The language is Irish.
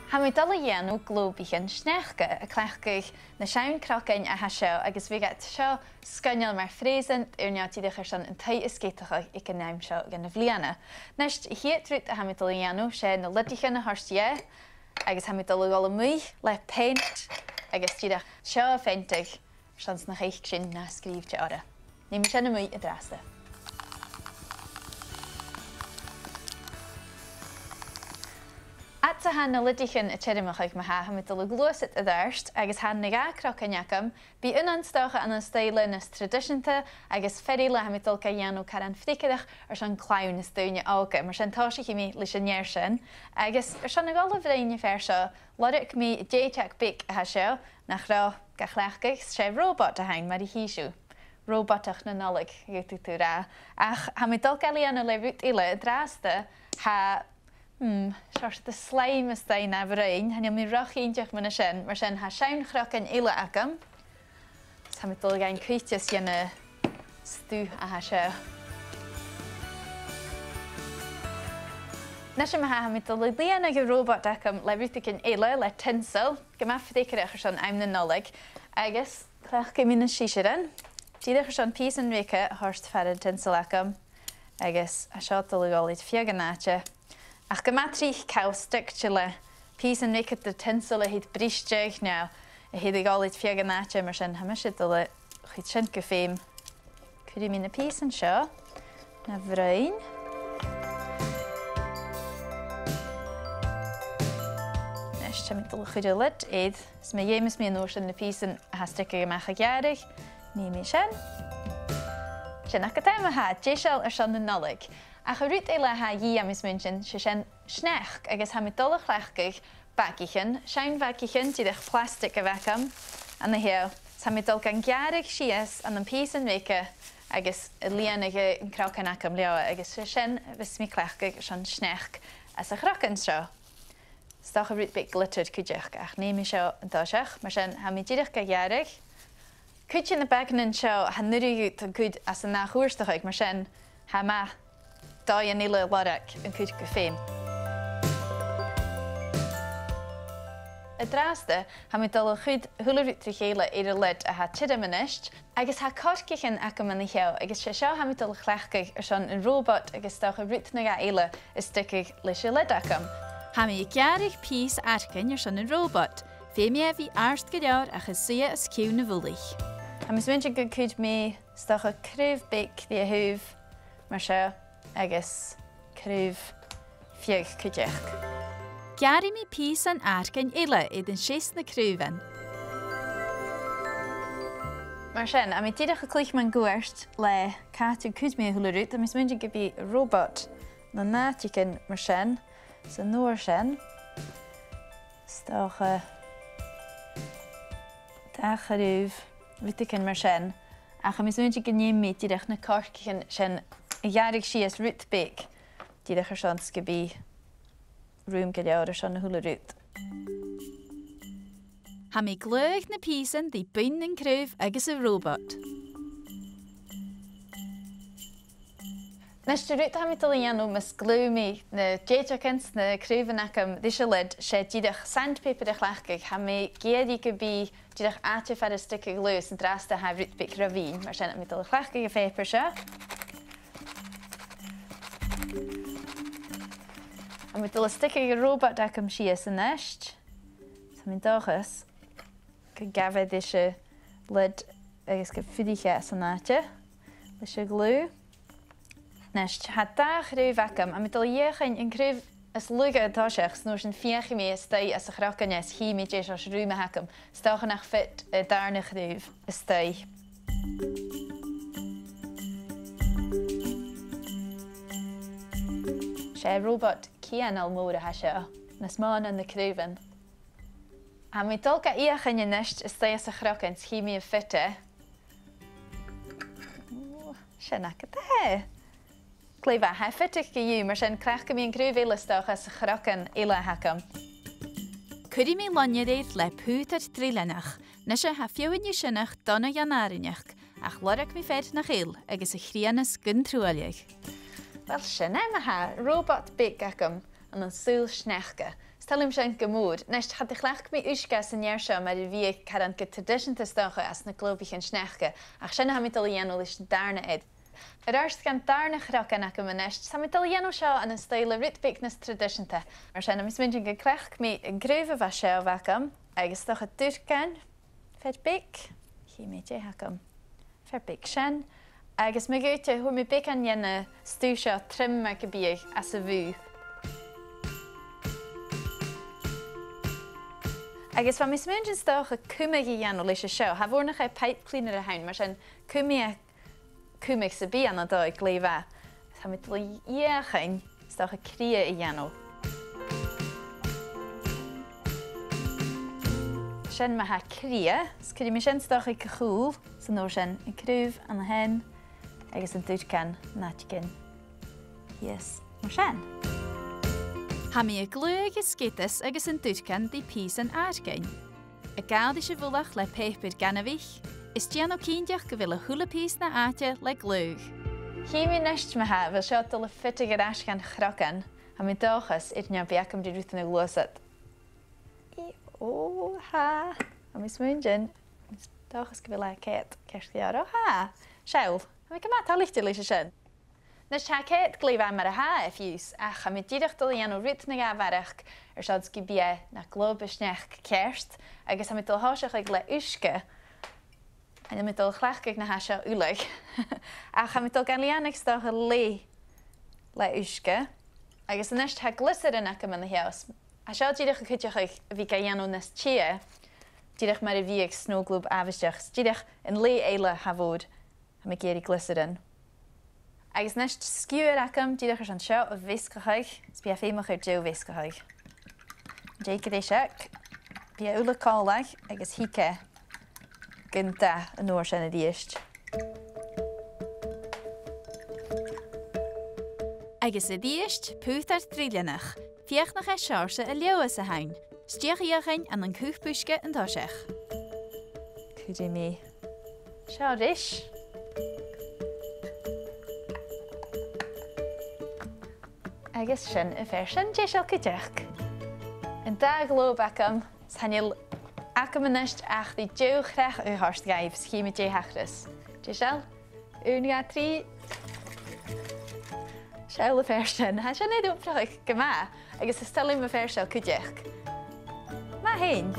Ha mi dal dhéanú glóbíchan sneachda a cleachcaigh na seann crogan a haseo agus bhígad seo scoineal mar phréasant ar neátíide san an taith is céitacha ag an neim seo gan na bhliana. Neist hiatrút a ha mi dal dhéanú sé na lidichan na harstie agus ha mi dal gála mui le paint agus tíide seo a féinteach sans na chéich sin na scríbte ara. Ní mi sin na mui a drasta. At sa han na lidichan a teirimach ag maha ha mi dal glósit a dharst agus han na ga crocan neacham bí unanstocha an an staile nas tradiisinta agus ferile ha mi dal ca dhéanú caran fticadach ar san clown is dúine ága mar sin táisi mi leis an neir sin agus ar san na gála bhréine fer seo loric mi déiteach bic a haseo nach rá ga chleachcaigh sé robot a hain mar i híisiú. Robotach na Nollaig gútú tú rá. Ach ha mi dal galíanú le rút ile drásta ha Seart de sléim is dain a bhréin, han mi rochínteach muna sin, mar sin ha seann crocan ile agam. Sa mi dul gain cuitas dhéanna stú a ha seo. Nes sem ha mi dul líana go robot agam le rútacin ile le tinsel, go ma fidéiceach ar san aim na Nollaig, agus chlach go mína síisian. Tíideach ar san pís an réice thorst ferad tinsel agam, agus a seo dul gáilid fiaganáte. Ach go matrích cáustic le pís an réice de tinsel a híd brísteach ná a híad gáilid fiaganáte mar sin haimiise dul chuid sin go féim. Cuirí mí na pís an seo na bhréin. Nes te mi dul chuide lit éiad is mé dhémas mí an óir na pís an hastic go meach a gearach, ní mí sin. Sin ach go téime ha, déisial ar san na Nollaig. A chu rút é le ha dhí am is muintin se sin sneach agus ha mi dul a chleachcaigh bacichan, seann bacichan tíideach plastic a bhecam an na héal. Sa mi dul gan gearach sias an pís an réice agus líanaige an crocan acam leabha agus se sin vis mi chleachcaigh san sneach as a chrocan seo. Stach a rút bit glittered cuideach ach ní mi seo an dáiseach mar sin ha mi tíideach go gearach. Cuid sin na bacanan seo ha nuirú an cuid as an nachúirstachaigh mar sin ha ma dá an ile lorach an cuid go féim. A drásta ha mi dul chud thularút trí chéile ar a lid a ha tiidemanist, agus ha corcichan acam an na cheau, agus sé seo ha mi dul chleachcaigh ar san an robot agus stocha rút na ga eile is sticaigh leis a lid acam. Ha mi gearach pís arcin ar san an robot, fé mi a bhí arst go leor a chusia is ciú na bhuaigh. Ha mi swinse go cuid mé stocha cruh bic dí a thuh mar seo agus cruh fiag cuideach. Gearí mi pís an arcin ile iad an sés na cruúhan. Mar sin, a mi tíideach a clích man gúirst le catú cuid mé thularút, a mi swinse go bí robot na náticin mar sin, sa nuair sin, stocha dacharúh viticin mar sin, ach a mi swinse go néimi tíideach na corcicin sin a ghearrig sias rút bic, tíideach ar san go bí rúm go leabhar ar san na thularút. Ha mi glúigh na písan dí buin an cruúh agus a robot. Nes rút ha mi dul dhéanú mas glúmi na déiteachins na cruúhan acam dí se lid sé tíideach sandpaper a chleachcaigh ha mi géadí go bí tíideach áte fer a stick glú san drasta ha rút bic ravín mar sin a mi dul chleachcaigh a féipir seo. A mi dul a sticaigh a robot acam sias an neist. Sa mi dochas go gafad is se lid agus go fidiche san áte leis a glú. Neist ha dach rúh acam a mi dul dhéchain an cruúh is luga atáiseach snúir sin fiachi mé stay as a chrocan is hí mé déis as rúme hacam. Stochan nach fit a darnach rúh is stay. Sé robot cianal móra ha seo, na smáin an na cruúhan. A mi dul ga íochain in neist is stay as a chrocan hí mé a fitte. Sé nach a Cléfa, ha fittich go dú mar sin cleach go míon cruúh éile stocha as a chrocan éile hacam. Cuirí mi lonneréid le pútar trílenach, na se ha fiúhainne sinnach donna janárineach, ach lorach mi fed nach éil agus a chríanas gun trúalaigh. Wel sin ha robot bic acam an súl sneachca. Stelum sin gomór, nes had ich lech mi úsgas in jaar seo mar vi caran go tradition stocha as na globich an snechke, ach sinna ha mit Italiano is darna ed. Arst gan darna chracan ac am nest, sa mit Italiano seo an an style ritbignas traditionte. Mar sinna mis myndin go clech mi grúfa va seo vacam, agus stocha durcan, fed big, hi me je hacam, fer big sin, agus me gote hu mi big an jenne stú seo trim me gebieg as a vu. Agus van mis myndin stocha cumig I jano leis a seo, ha vornach ai pipe cleaner a hain, mar sin cumig sa bí an a dó gléfa. Sa mit iachin stocha cria I jano. Sin ma ha cria, sgwri mi sin stocha cachúl, sa nór sin yn crúf an a hen, agus yn dúrcan natgin. Yes, mar sin. Ha mi glúig is sketas agus an dúrcan di pís an airgein. A gád is bhulach le peipir ganavich, is Giano cíndeach go bhfuil a hula pís na áte le glúig. Hí mi neist me ha, bhil seo dul a fitig ar asgan chrogan, ha mi dochas idne biacam di rúta na glosad. O ha, ha mi smúndin, dochas go bhfuil a cét, ceirci ar o ha, seil, ha mi gyma talichti leis a sin. Nes ha cét gléfa mar a ha e fiús, ach ha mi dídach dul ian o rút na gafarach ar siad gibia na glob isnech kerst, agus ha mi dul háiseach ag le úsge, en mi dul chlachgig na ha seo úleg. Ach ha mi dul gan liannig stocha le úsge, agus an est ha glycerin ac am yn y hiaus. A siad dídach ag chydiach ag fi ga ian o nes chia, dídach mar a fi ag snowglób afysdiach, dídach yn le eile ha fod, ha mi geri glycerin. Agus nest sgiúir acam dídach ar an seo a viscachaig, sbí a féimach ar deo viscachaig. Déicad é seach, bí a ula cálaig agus hice gynta an nóir sin a díist. Agus a díist púcht ar trílianach, fiachnach é searse a leoas a hain, stiach iachin an an cúchpúisce an táiseach. Cúdi mi. Seo ris. Agus sin a fer sin dé seo cydeach. Yn da glób acam, sanil acam yn nest ach di dew chrech o horst gaif schi mi dé hachrys. Dé sel? Unia tri. Sel a fer sin. Ha sin eid oprach gyma, agus ystelum a fer seo cydeach. Ma hyn.